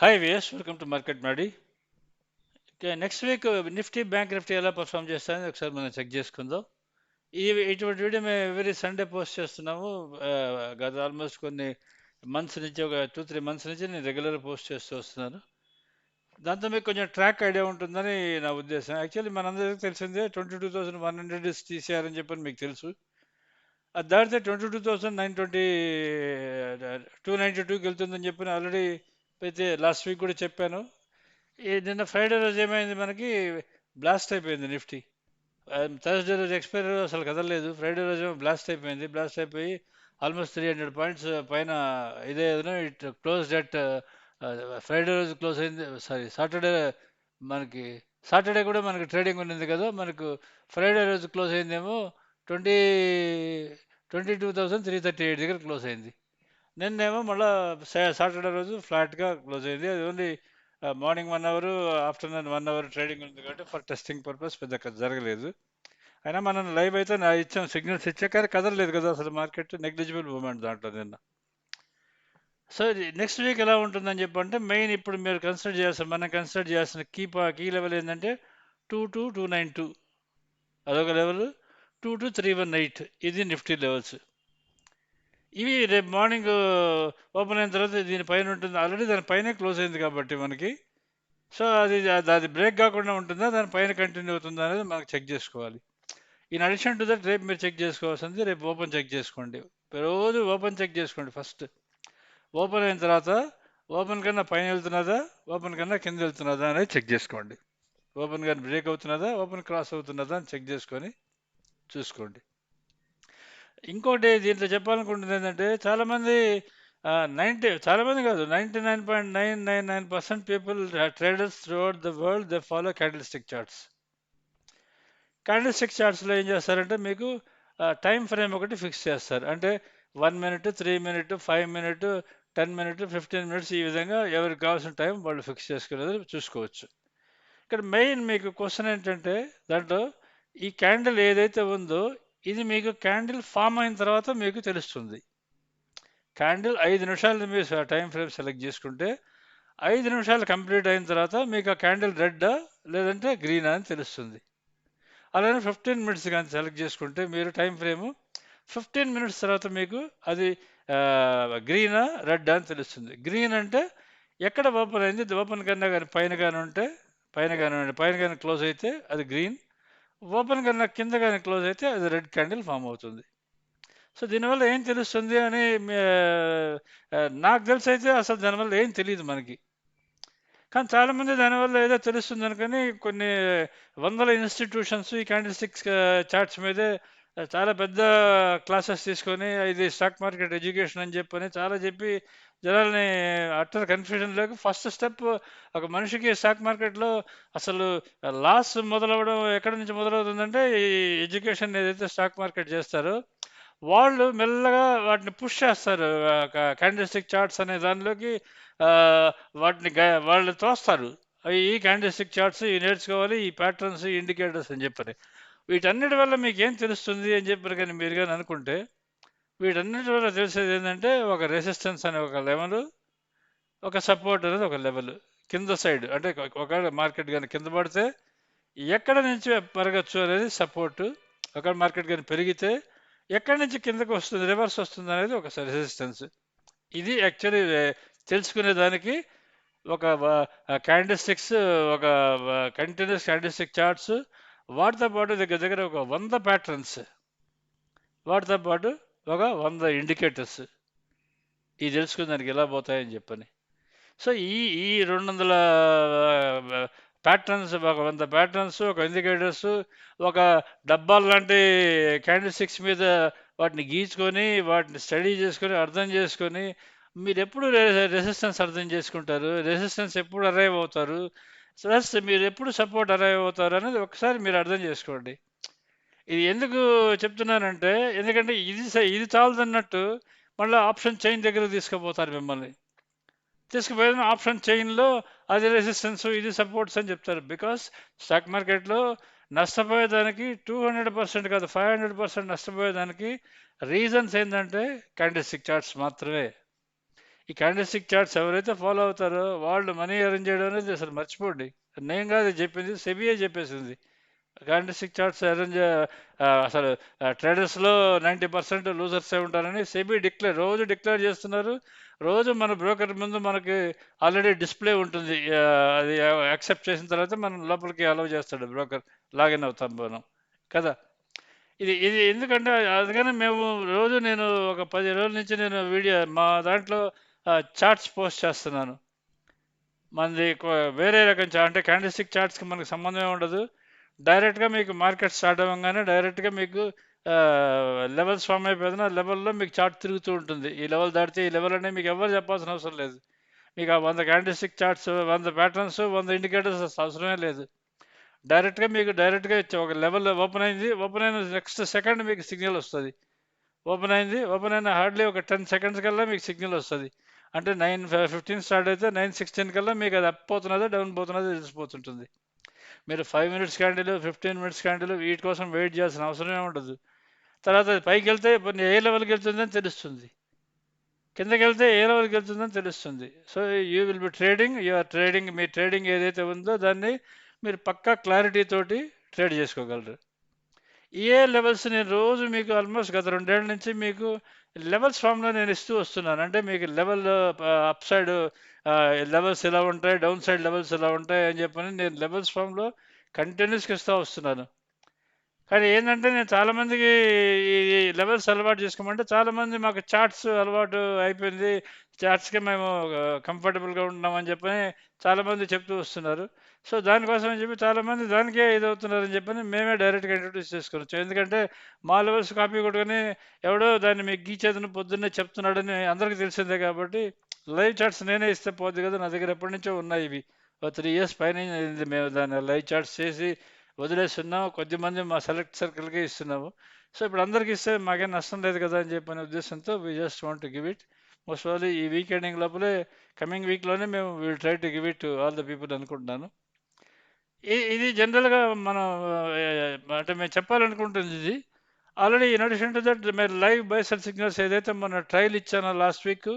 Hi వియస్, welcome to market మాడి. Next week Nifty bank Nifty ఎలా perform చేస్తాయని ఒకసారి మనం చెక్ చేసుకుందాం. ఇటువంటి వీడియో మేము ఎవ్రీ సండే పోస్ట్ చేస్తున్నాము. ఆ, గత ఆల్మోస్ట్ కొన్ని మంత్స్ నుంచి, ఒక 2-3 మంత్స్ నుంచి నేను రెగ్యులర్ పోస్ట్ చేస్తూ వస్తున్నాను. దాంతో మీకు కొంచెం ట్రాక్ ఐడియా ఉంటుందని నా ఉద్దేశం. యాక్చువల్లీ మనందరికీ తెలిసిందే 22,100 తీసేయాలని చెప్పని మీకు తెలుసు. అది దాటితే 22,920 292కి వెళ్తుందని చెప్పి ఆల్రెడీ అయితే లాస్ట్ వీక్ కూడా చెప్పాను. నిన్న ఫ్రైడే రోజు ఏమైంది, మనకి బ్లాస్ట్ అయిపోయింది నిఫ్టీ. థర్స్డే రోజు ఎక్స్పైరీ రోజు అసలు కదలలేదు. ఫ్రైడే రోజు బ్లాస్ట్ అయిపోయింది. బ్లాస్ట్ అయిపోయి ఆల్మోస్ట్ 300 పాయింట్స్ పైన ఇదే ఇట్ క్లోజ్ డెట్. ఫ్రైడే రోజు క్లోజ్ అయింది. Sorry, Saturday. మనకి సాటర్డే కూడా మనకి ట్రేడింగ్ ఉన్నింది కదా. మనకు ఫ్రైడే రోజు క్లోజ్ అయిందేమో 22,338 దగ్గర క్లోజ్ అయింది. నిన్నేమో మళ్ళీ సాటర్డే రోజు ఫ్లాట్గా క్లోజ్ అయింది. అది only morning 1 hour, afternoon 1 hour trading ఉంది కాబట్టి ఫర్ టెస్టింగ్ పర్పస్ పెద్ద జరగలేదు. అయినా మనం లైవ్ అయితే ఇచ్చాం, సిగ్నల్స్ ఇచ్చా, కానీ కదలలేదు కదా అసలు మార్కెట్. నెగ్లిజిబుల్ మూమెంట్ దాంట్లో నిన్న. సో నెక్స్ట్ వీక్ ఎలా ఉంటుందని చెప్పంటే, మెయిన్ ఇప్పుడు మీరు మనం కన్సిడర్ చేయాల్సిన కీ లెవెల్ ఏంటంటే 22,292, అదొక లెవెల్. 22,318, ఇది నిఫ్టీ లెవెల్స్. ఇవి రేపు మార్నింగ్ ఓపెన్ అయిన తర్వాత దీనిపైన ఉంటుంది. ఆల్రెడీ దానిపైనే క్లోజ్ అయింది కాబట్టి మనకి. సో అది బ్రేక్ కాకుండా ఉంటుందా, దానిపైన కంటిన్యూ అవుతుందా అనేది మనకు చెక్ చేసుకోవాలి. ఇన్ అడిషన్ టు దట్, రేపు మీరు చెక్ చేసుకోవాల్సింది, రేపు ఓపెన్ చెక్ చేసుకోండి. రోజు ఓపెన్ చెక్ చేసుకోండి. ఫస్ట్ ఓపెన్ అయిన తర్వాత ఓపెన్ కన్నా పైన వెళ్తున్నదా, ఓపెన్ కన్నా కింద వెళ్తున్నదా అనేది చెక్ చేసుకోండి. ఓపెన్ కానీ బ్రేక్ అవుతున్నదా, ఓపెన్ క్రాస్ అవుతున్నదా అని చెక్ చేసుకొని చూసుకోండి. ఇంకోటి దీంట్లో చెప్పాలనుకుంటుంది ఏంటంటే, చాలామంది కాదు, 99.999% people, traders throughout the world, they follow candle stick charts. Candle stick చార్ట్స్లో ఏం చేస్తారంటే, మీకు టైం ఫ్రేమ్ ఒకటి ఫిక్స్ చేస్తారు. అంటే 1 minute, 3 minute, 5 minute, 10 minute, 15 minutes, ఈ విధంగా ఎవరికి కావాల్సిన టైం వాళ్ళు ఫిక్స్ చేసుకునేది చూసుకోవచ్చు. ఇక్కడ మెయిన్ మీకు క్వశ్చన్ ఏంటంటే, దాంట్లో ఈ క్యాండిల్ ఏదైతే ఉందో, ఇది మీకు క్యాండిల్ ఫామ్ అయిన తర్వాత మీకు తెలుస్తుంది. క్యాండిల్ 5 నిమిషాలు మీరు టైం ఫ్రేమ్ సెలెక్ట్ చేసుకుంటే, 5 నిమిషాలు కంప్లీట్ అయిన తర్వాత మీకు ఆ క్యాండిల్ రెడ్డా లేదంటే గ్రీనా అని తెలుస్తుంది. అలానే 15 మినిట్స్ కానీ సెలెక్ట్ చేసుకుంటే, మీరు టైం ఫ్రేము 15 మినిట్స్ తర్వాత మీకు అది గ్రీనా రెడ్డా అని తెలుస్తుంది. గ్రీన్ అంటే ఎక్కడ ఓపెన్ అయింది, ఓపెన్ కన్నా కానీ పైన కానీ క్లోజ్ అయితే అది గ్రీన్. ఓపెన్ కన్నా కింద కానీ క్లోజ్ అయితే అది రెడ్ క్యాండిల్ ఫామ్ అవుతుంది. సో దీనివల్ల ఏం తెలుస్తుంది అని నాకు తెలిసి అయితే అసలు దానివల్ల ఏం తెలియదు మనకి. కానీ చాలామంది దానివల్ల ఏదో తెలుస్తుంది అనుకొని కొన్ని వందల ఇన్స్టిట్యూషన్స్ ఈ క్యాండిల్ స్టిక్స్ చార్ట్స్ మీదే చాలా పెద్ద క్లాసెస్ తీసుకొని, ఇది స్టాక్ మార్కెట్ ఎడ్యుకేషన్ అని చెప్పని చాలా చెప్పి జనాల్ని అట్టర్ కన్ఫ్యూజన్లోకి. ఫస్ట్ స్టెప్, ఒక మనిషికి స్టాక్ మార్కెట్లో అసలు లాస్ మొదలవడం ఎక్కడి నుంచి మొదలవుతుందంటే, ఈ ఎడ్యుకేషన్ ఏదైతే స్టాక్ మార్కెట్ చేస్తారో వాళ్ళు మెల్లగా వాటిని పుష్ చేస్తారు. క్యాండిల్ స్టిక్ చార్ట్స్ అనే దానిలోకి ఆ, వాళ్ళు తోస్తారు. ఈ క్యాండిల్ స్టిక్ చార్ట్స్ ఇవి నేర్చుకోవాలి, ఈ ప్యాటర్న్స్, ఇండికేటర్స్ అని చెప్పని. వీటన్నిటి వల్ల మీకు ఏం తెలుస్తుంది అని చెప్పారు. కానీ మీరు కానీ అనుకుంటే, వీటన్నిటి వల్ల తెలిసేది ఏంటంటే, ఒక రెసిస్టెన్స్ అనే ఒక లెవెల్, ఒక సపోర్ట్ అనేది ఒక లెవెల్. కింద సైడ్ అంటే ఒకవేళ మార్కెట్ కానీ కింద పడితే ఎక్కడ నుంచి పెరగచ్చు అనేది సపోర్టు. ఒకవేళ మార్కెట్ కానీ పెరిగితే ఎక్కడి నుంచి కిందకు వస్తుంది, రివర్స్ వస్తుంది అనేది ఒక రెసిస్టెన్స్. ఇది యాక్చువల్లీ తెలుసుకునే దానికి ఒక క్యాండిల్ స్టిక్స్, ఒక కంటిన్యూస్ క్యాండిల్ స్టిక్ చార్ట్స్, వాటితో పాటు దగ్గర దగ్గర ఒక 100 ప్యాటర్న్స్, వాటితో పాటు ఒక 100 ఇండికేటర్స్, ఇది తెలుసుకునే దానికి ఎలా పోతాయని చెప్పని. సో ఈ 200 ప్యాటర్న్స్, ఒక 100 ప్యాటర్న్స్, ఒక ఇండికేటర్స్, ఒక డబ్బాలు లాంటి క్యాండిల్ స్టిక్స్ మీద వాటిని గీచుకొని, వాటిని స్టడీ చేసుకొని, అర్థం చేసుకొని, మీరు ఎప్పుడు రెసిస్టెన్స్ అర్థం చేసుకుంటారు, రెసిస్టెన్స్ ఎప్పుడు అరైవ్ అవుతారు, ప్లస్ మీరు ఎప్పుడు సపోర్ట్ అరైవ్ అవుతారు అనేది ఒకసారి మీరు అర్థం చేసుకోండి. ఇది ఎందుకు చెప్తున్నానంటే, ఎందుకంటే ఇది చాలదన్నట్టు మళ్ళీ ఆప్షన్ చైన్ దగ్గరకు తీసుకుపోతారు మిమ్మల్ని. తీసుకుపోయిన ఆప్షన్ చైన్లో అది రెసిస్టెన్స్, ఇది సపోర్ట్స్ అని చెప్తారు. బికాస్ స్టాక్ మార్కెట్లో నష్టపోయేదానికి 200% కాదు, 500% నష్టపోయేదానికి రీజన్స్ ఏంటంటే క్యాండిల్ స్టిక్ చార్ట్స్ మాత్రమే. ఈ క్యాండిల్స్టిక్ చార్ట్స్ ఎవరైతే ఫాలో అవుతారో వాళ్ళు మనీ ఎర్న్ చేయడం అనేది అసలు మర్చిపోండి. నేను కాదు చెప్పింది, సెబియే చెప్పేసింది. క్యాండిల్స్టిక్ చార్ట్స్ అరేంజ్ అసలు ట్రేడర్స్లో 90% లూజర్సే ఉంటారని సెబీ రోజు డిక్లేర్ చేస్తున్నారు. రోజు మన బ్రోకర్ ముందు మనకి ఆల్రెడీ డిస్ప్లే ఉంటుంది. అది యాక్సెప్ట్ చేసిన తర్వాత మనం లోపలికి అలౌ చేస్తాడు బ్రోకర్, లాగిన్ అవుతాం మనం కదా. ఇది ఇది ఎందుకంటే అందుకని మేము రోజు నేను ఒక 10 రోజుల నుంచి నేను వీడియో మా దాంట్లో చార్ట్స్ పోస్ట్ చేస్తున్నాను. మనది వేరే రకం అంటే క్యాండిల్స్టిక్ చార్ట్స్కి మనకు సంబంధమే ఉండదు. డైరెక్ట్గా మీకు మార్కెట్ స్టార్ట్ అవ్వగానే డైరెక్ట్గా మీకు లెవెల్స్ ఫామ్ అయిపోయిన లెవెల్లో మీకు చార్ట్ తిరుగుతూ ఉంటుంది. ఈ లెవెల్ దాటితే ఈ లెవెల్ అనేది మీకు ఎవరు చెప్పాల్సిన అవసరం లేదు. మీకు ఆ 100 క్యాండిల్స్టిక్ చార్ట్స్, 100 ప్యాటర్న్స్, 100 ఇండికేటర్స్ అవసరమే లేదు. డైరెక్ట్గా ఇచ్చే ఒక లెవెల్ ఓపెన్ అయింది, ఓపెన్ అయిన నెక్స్ట్ సెకండ్ మీకు సిగ్నల్ వస్తుంది. ఓపెన్ అయిన హార్డ్లీ ఒక 10 సెకండ్స్ కల్లా మీకు సిగ్నల్ వస్తుంది. అంటే 9:15 స్టార్ట్ అయితే 9:16 కల్లా మీకు అది అప్ పోతున్నదో డౌన్ పోతున్నదో తెలిసిపోతుంటుంది. మీరు 5 మినిట్స్ క్యాండిల్, 15 మినిట్స్ క్యాండిల్ వీటి కోసం వెయిట్ చేయాల్సిన అవసరమే ఉండదు. తర్వాత అది పైకి వెళ్తే ఏ లెవెల్కి వెళ్తుందని తెలుస్తుంది, కిందకి వెళ్తే ఏ లెవెల్కి వెళ్తుందని తెలుస్తుంది. So you will be trading me trading ఏదైతే ఉందో దాన్ని మీరు పక్కా క్లారిటీ తోటి ట్రేడ్ చేసుకోగలరు. ఏ లెవెల్స్ నేను రోజు మీకు ఆల్మోస్ట్ గత 2 ఏళ్ల నుంచి మీకు లెవెల్స్ ఫామ్లో నేను ఇస్తూ వస్తున్నాను. అంటే మీకు లెవెల్ అప్ సైడ్ లెవెల్స్ ఎలా ఉంటాయి, డౌన్ సైడ్ లెవెల్స్ ఎలా ఉంటాయి అని చెప్పని నేను లెవెల్స్ ఫామ్లో కంటిన్యూస్గా ఇస్తూ వస్తున్నాను. కానీ ఏంటంటే నేను చాలామందికి ఈ లెవెల్స్ అలవాటు చేసుకోమంటే చాలామంది మాకు చార్ట్స్ అలవాటు అయిపోయింది, చార్ట్స్కి మేము కంఫర్టబుల్గా ఉంటున్నామని చెప్పని చాలామంది చెప్తూ వస్తున్నారు. సో దానికోసం అని చెప్పి చాలామంది దానికే ఇదవుతున్నారని చెప్పని మేమే డైరెక్ట్గా ఇంట్రొడ్యూస్ చేసుకోవచ్చు. ఎందుకంటే మా లెవెల్స్ కాపీ కొట్టుకొని ఎవడో దాన్ని మీకు గీచేతను పొద్దున్నే చెప్తున్నాడని అందరికీ తెలిసిందే. కాబట్టి లైవ్ చార్ట్స్ నేనే ఇస్తే పోద్ది కదా, నా దగ్గర ఎప్పటి నుంచో ఉన్నాయి ఇవి. 3 ఇయర్స్ పైన అయింది మేము దాన్ని లైవ్ చార్ట్స్ చేసి వదిలేస్తున్నాము. కొద్దిమంది మా సెలెక్ట్ సర్కిల్కే ఇస్తున్నాము. సో ఇప్పుడు అందరికి ఇస్తే మాకేం నష్టం లేదు కదా అని చెప్పిన ఉద్దేశంతో we just want to give it. Most probably ఈ వీక్ ఎండింగ్ లోపలే, కమింగ్ వీక్లోనే మేము will try to give it to all the people అనుకుంటున్నాను. ఇది జనరల్గా మనం అంటే మేము చెప్పాలనుకుంటుంది ఇది. Already in addition to that మీరు లైవ్ బై సెల్ సిగ్నల్స్ ఏదైతే మన ట్రయల్ ఇచ్చానో లాస్ట్ వీక్,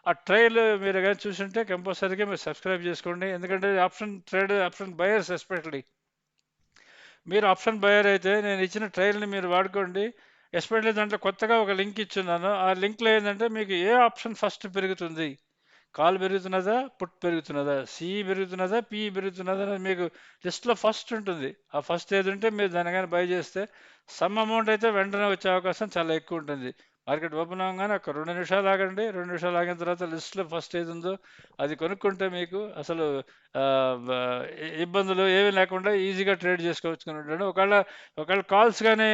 ఆ ట్రయల్ మీరు కానీ చూసుంటే కంపల్సరీగా మీరు సబ్స్క్రైబ్ చేసుకోండి. ఎందుకంటే ఆప్షన్ బయర్స్ ఎస్పెషల్లీ మీరు ఆప్షన్ బయర్ అయితే నేను ఇచ్చిన ట్రయల్ని మీరు వాడుకోండి. ఎస్పెషల్లీ దాంట్లో కొత్తగా ఒక లింక్ ఇచ్చున్నాను. ఆ లింక్లో ఏంటంటే మీకు ఏ ఆప్షన్ ఫస్ట్ పెరుగుతుంది, కాల్ పెరుగుతున్నదా, పుట్ పెరుగుతున్నదా, సిఈ పెరుగుతున్నదా, పిఈ పెరుగుతున్నదా అనేది మీకు లిస్ట్లో ఫస్ట్ ఉంటుంది. ఆ ఫస్ట్ ఏది ఉంటే మీరు దాన్ని కానీ బై చేస్తే సమ్ అమౌంట్ అయితే వెంటనే వచ్చే అవకాశం చాలా ఎక్కువ ఉంటుంది. మార్కెట్ ఓపెన్ అవ్వగానే ఒక 2 నిమిషాలు ఆగండి. 2 నిమిషాలు ఆగిన తర్వాత లిస్ట్లో ఫస్ట్ ఏది ఉందో అది కొనుక్కుంటే మీకు అసలు ఆ, బ- ఇబ్బందులు ఏమీ లేకుండా ఈజీగా ట్రేడ్ చేసుకోవచ్చు ఉంటాడు. ఒకవేళ కాల్స్ కానీ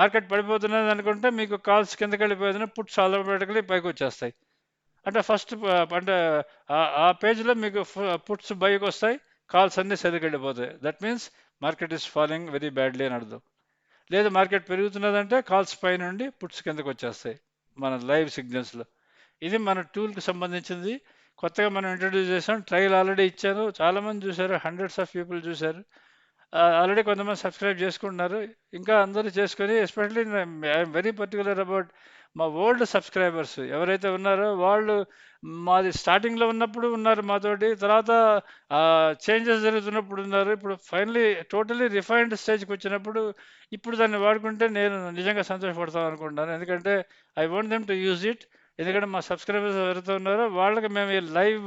మార్కెట్ పడిపోతున్నది అనుకుంటే మీకు కాల్స్ కిందకి వెళ్ళిపోయిందని పుట్స్ ఆటోమేటికలీ పైకి వచ్చేస్తాయి. అంటే ఫస్ట్ అంటే ఆ పేజ్లో మీకు పుట్స్ బైకి వస్తాయి, కాల్స్ అన్నీ సెల్కి వెళ్ళిపోతాయి. That means market is following very badly అని అర్థం. లేదు మార్కెట్ పెరుగుతున్నదంటే కాల్స్ పై నుండి పుట్స్ కిందకు వచ్చేస్తాయి మన లైవ్ సిగ్నల్స్లో. ఇది మన టూల్కి సంబంధించింది. కొత్తగా మనం ఇంట్రడ్యూస్ చేసాం. ట్రయల్ ఆల్రెడీ ఇచ్చాను, చాలామంది చూశారు, హండ్రెడ్స్ ఆఫ్ పీపుల్ చూశారు. ఆల్రెడీ కొంతమంది సబ్స్క్రైబ్ చేసుకుంటున్నారు. ఇంకా అందరూ చేసుకొని especially I'm very particular about మా ఓల్డ్ సబ్స్క్రైబర్స్ ఎవరైతే ఉన్నారో వాళ్ళు మాది స్టార్టింగ్లో ఉన్నప్పుడు ఉన్నారు మాతోటి, తర్వాత చేంజెస్ జరుగుతున్నప్పుడు ఉన్నారు, ఇప్పుడు ఫైనలీ టోటలీ రిఫైన్డ్ స్టేజ్కి వచ్చినప్పుడు ఇప్పుడు దాన్ని వాడుకుంటే నేను నిజంగా సంతోషపడతాం అనుకుంటున్నాను. ఎందుకంటే I want them to use it. ఎందుకంటే మా సబ్స్క్రైబర్స్ ఎవరైతే ఉన్నారో వాళ్ళకి మేము ఈ లైవ్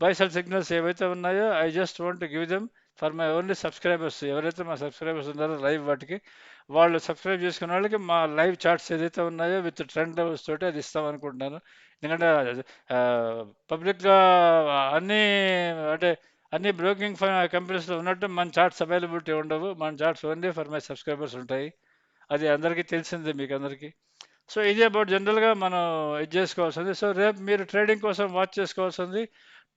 బైసెల్ సిగ్నల్స్ ఏవైతే ఉన్నాయో I just want to give them for my only subscribers. ఎవరైతే మా సబ్స్క్రైబర్స్ ఉన్నారో లైవ్ వాటికి, వాళ్ళు సబ్స్క్రైబ్ చేసుకున్న వాళ్ళకి మా లైవ్ చార్ట్స్ ఏదైతే ఉన్నాయో విత్ ట్రెండ్ లెవెల్స్ తోటి అది ఇస్తాం అనుకుంటున్నాను. ఎందుకంటే పబ్లిక్గా అన్నీ అంటే అన్ని బ్రోకింగ్ కంపెనీస్లో ఉన్నట్టు మన చార్ట్స్ అవైలబిలిటీ ఉండవు. మన charts only for my subscribers ఉంటాయి. అది అందరికీ తెలిసిందే మీకు అందరికీ. సో ఇది అబౌట్ జనరల్గా మనం ఇది చేసుకోవాల్సింది. సో రేపు మీరు ట్రేడింగ్ కోసం వాచ్ చేసుకోవాల్సింది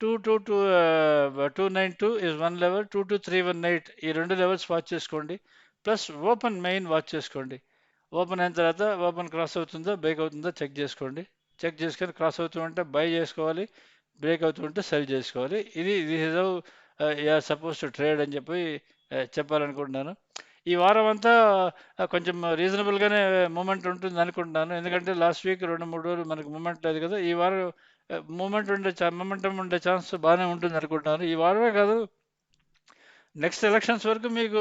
292 ఇస్ వన్ లెవెల్, 22318 ఈ 2 లెవెల్స్ వాచ్ చేసుకోండి. ప్లస్ ఓపెన్ మెయిన్ వాచ్ చేసుకోండి. ఓపెన్ అయిన తర్వాత ఓపెన్ క్రాస్ అవుతుందో బ్రేక్ అవుతుందో చెక్ చేసుకోండి. చెక్ చేసుకొని క్రాస్ అవుతుంటే బై చేసుకోవాలి, బ్రేక్ అవుతుంటే సెల్ చేసుకోవాలి. This is how you're suppose to trade అని చెప్పి చెప్పాలనుకుంటున్నాను. ఈ వారం అంతా కొంచెం రీజనబుల్గానే మూమెంట్ ఉంటుంది అనుకుంటున్నాను. ఎందుకంటే లాస్ట్ వీక్ 2-3 రోజులు మనకు మూమెంట్ లేదు కదా. ఈ వారం మొమెంటం ఉండే ఛాన్స్ బాగానే ఉంటుంది అనుకుంటున్నాను. ఈ వారమే కాదు, నెక్స్ట్ ఎలక్షన్స్ వరకు మీకు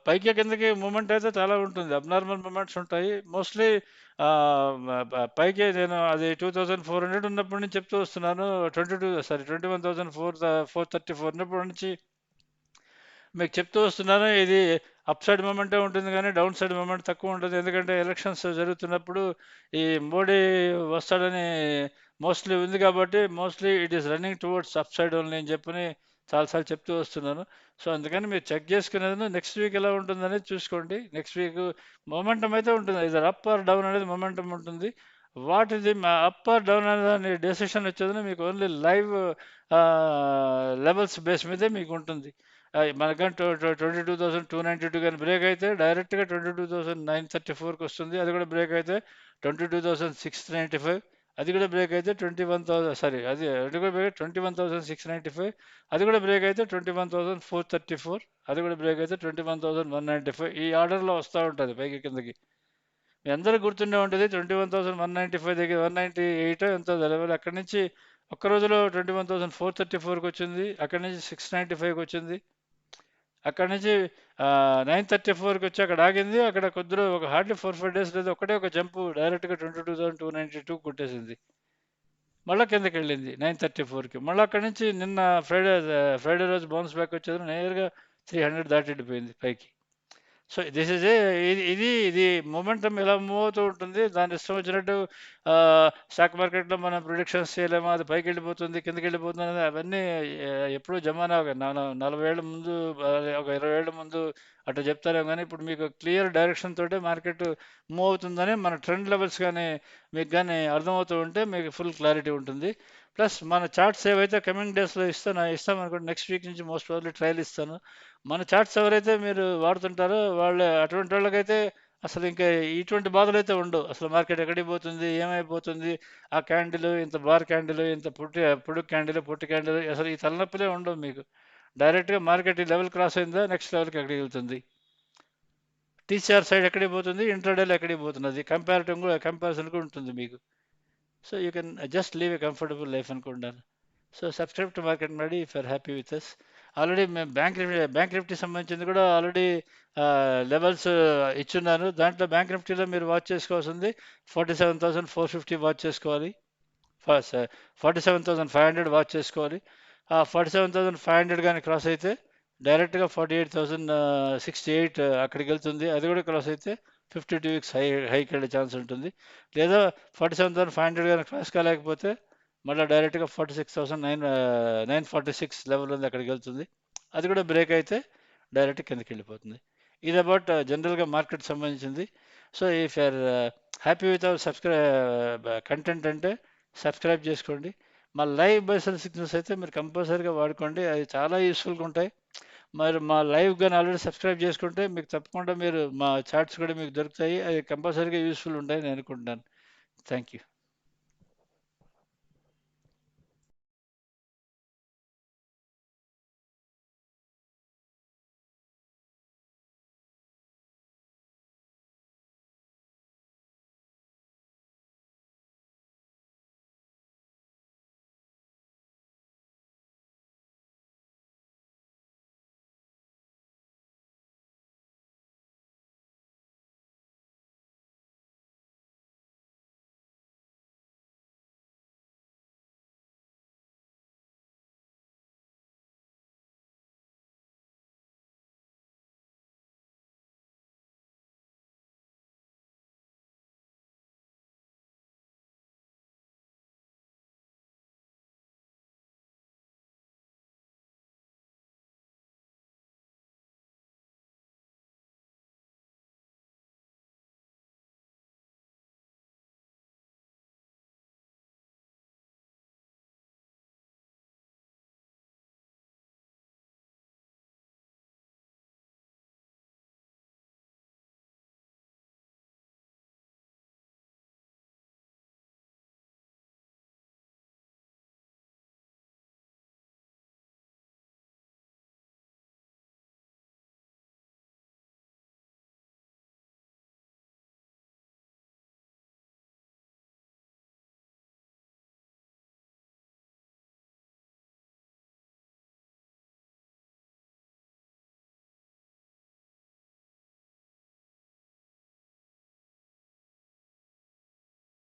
పైకి కిందకి మూమెంట్ అయితే చాలా ఉంటుంది. అబ్నార్మల్ మూమెంట్స్ ఉంటాయి. మోస్ట్లీ పైకి నేను అది 2400 ఉన్నప్పటి నుంచి చెప్తూ వస్తున్నాను. 21,434 ఉన్నప్పటి నుంచి మీకు చెప్తూ వస్తున్నాను. ఇది అప్ సైడ్ మూమెంటే ఉంటుంది కానీ డౌన్ సైడ్ మూమెంట్ తక్కువ ఉంటుంది. ఎందుకంటే ఎలక్షన్స్ జరుగుతున్నప్పుడు ఈ మోడీ వస్తాడని మోస్ట్లీ ఉంది కాబట్టి mostly it is running towards up side only అని చెప్పని చాలాసార్లు చెప్తూ వస్తున్నాను. సో అందుకని మీరు చెక్ చేసుకునేది నెక్స్ట్ వీక్ ఎలా ఉంటుందనేది చూసుకోండి. నెక్స్ట్ వీక్ మొమెంటం అయితే ఉంటుంది. ఇది అప్ ఆర్ డౌన్ అనేది మొమెంటం ఉంటుంది. వాటిది అప్ ఆర్ డౌన్ అనే దాని డెసిషన్ వచ్చేది మీకు ఓన్లీ లైవ్ లెవెల్స్ బేస్ మీదే మీకు ఉంటుంది. మనకని 22,292 కానీ బ్రేక్ అయితే డైరెక్ట్గా 22,934కి వస్తుంది. అది కూడా బ్రేక్ అయితే 22,695, అది కూడా బ్రేక్ అయితే 21,000, సారీ అది కూడా బ్రేక్ 21,695, అది కూడా బ్రేక్ అయితే 21,434, అది కూడా బ్రేక్ అయితే 21,195. ఈ ఆర్డర్లో వస్తూ ఉంటుంది పైకి కిందకి. మీ అందరికీ గుర్తుండే ఉంటుంది 21,195 దగ్గర 198 ఎంతో లెవెల్. అక్కడి నుంచి ఒక్క రోజులో 21,434కి వచ్చింది. అక్కడి నుంచి 695కి వచ్చింది. అక్కడి నుంచి 934కి వచ్చి అక్కడ ఆగింది. అక్కడ కొద్దిగా ఒక హార్డ్లీ 4-5 డేస్ లేదు, ఒకటే ఒక జంపు డైరెక్ట్గా 22,292 కొట్టేసింది. మళ్ళీ కిందకి వెళ్ళింది 934కి. మళ్ళీ అక్కడి నుంచి నిన్న ఫ్రైడే రోజు బౌన్స్ బ్యాక్ వచ్చేది నేరుగా 300 దాటి వెళ్ళిపోయింది పైకి. సో దిస్ ఇస్ ఇది మొమెంటం ఇలా మూవ్ అవుతూ ఉంటుంది. దాని ఇష్టం వచ్చినట్టు స్టాక్ మార్కెట్లో మనం ప్రిడిక్షన్స్ చేయలేము. అది పైకి వెళ్ళిపోతుంది, కిందకి వెళ్ళిపోతుంది అనేది అవన్నీ ఎప్పుడూ జమానా 40 ఏళ్ళ ముందు, ఒక 20 ఏళ్ళ ముందు అట్లా చెప్తారేమో కానీ ఇప్పుడు మీకు క్లియర్ డైరెక్షన్ తోటే మార్కెట్ మూవ్ అవుతుందని మన ట్రెండ్ లెవెల్స్ కానీ మీకు కానీ అర్థమవుతూ ఉంటే మీకు ఫుల్ క్లారిటీ ఉంటుంది. ప్లస్ మన చార్ట్స్ ఏవైతే కమింగ్ డేస్లో ఇస్తామనుకోండి, నెక్స్ట్ వీక్ నుంచి మోస్ట్ ప్రాబ్లీ ట్రయల్ ఇస్తాను. మన చార్ట్స్ ఎవరైతే మీరు వాడుతుంటారో వాళ్ళు అటువంటి వాళ్ళకైతే అసలు ఇంకా ఇటువంటి బాధలు అయితే ఉండవు. అసలు మార్కెట్ ఎక్కడికి పోతుంది, ఏమైపోతుంది, ఆ క్యాండిల్ ఇంత బార్ క్యాండిల్, ఇంత పొడుగు క్యాండిల్, పొట్టి క్యాండిల్, అసలు ఈ తలనొప్పులే ఉండవు మీకు. డైరెక్ట్గా మార్కెట్ ఈ లెవెల్ క్రాస్ అయిందా నెక్స్ట్ లెవెల్కి ఎక్కడికి వెళ్తుంది, టీసీఆర్ సైడ్ ఎక్కడికి పోతుంది, ఇంట్రాడేలో ఎక్కడికి పోతున్నది, కంపారిజన్ కూడా ఉంటుంది మీకు. So you can just live a comfortable life అనుకుంటాను. సో సబ్స్క్రైబ్ టు మార్కెట్ మడి if are happy with us. Already మేము బ్యాంక్ నిఫ్టీ సంబంధించింది కూడా ఆల్రెడీ లెవెల్స్ ఇచ్చున్నాను. దాంట్లో బ్యాంక్ నిఫ్టీలో మీరు వాచ్ చేసుకోవాల్సింది 47,450 వాచ్ చేసుకోవాలి, 47,500 వాచ్ చేసుకోవాలి. ఆ 47,500 కానీ క్రాస్ అయితే డైరెక్ట్గా 48,068 అక్కడికి వెళ్తుంది. అది కూడా క్రాస్ అయితే 52 వీక్స్ హైకి వెళ్ళే ఛాన్స్ ఉంటుంది. లేదా 47,500 కానీ క్రాస్ కాలేకపోతే మళ్ళీ డైరెక్ట్గా 946 లెవెల్ ఉంది, అక్కడికి వెళ్తుంది. అది కూడా బ్రేక్ అయితే డైరెక్ట్ కిందకి వెళ్ళిపోతుంది. ఇది అబౌట్ జనరల్గా మార్కెట్ సంబంధించింది. So if you're happy with our content అంటే సబ్స్క్రైబ్ చేసుకోండి. మా లైవ్ బైసల్ సిగ్నల్స్ అయితే మీరు కంపల్సరీగా వాడుకోండి, అవి చాలా యూస్ఫుల్గా ఉంటాయి. మరి మా లైవ్ కానీ ఆల్రెడీ సబ్స్క్రైబ్ చేసుకుంటే మీకు తప్పకుండా మీరు మా చార్ట్స్ కూడా మీకు దొరుకుతాయి. అవి కంపల్సరీగా యూస్ఫుల్ ఉంటాయి నేను అనుకుంటున్నాను. Thank you.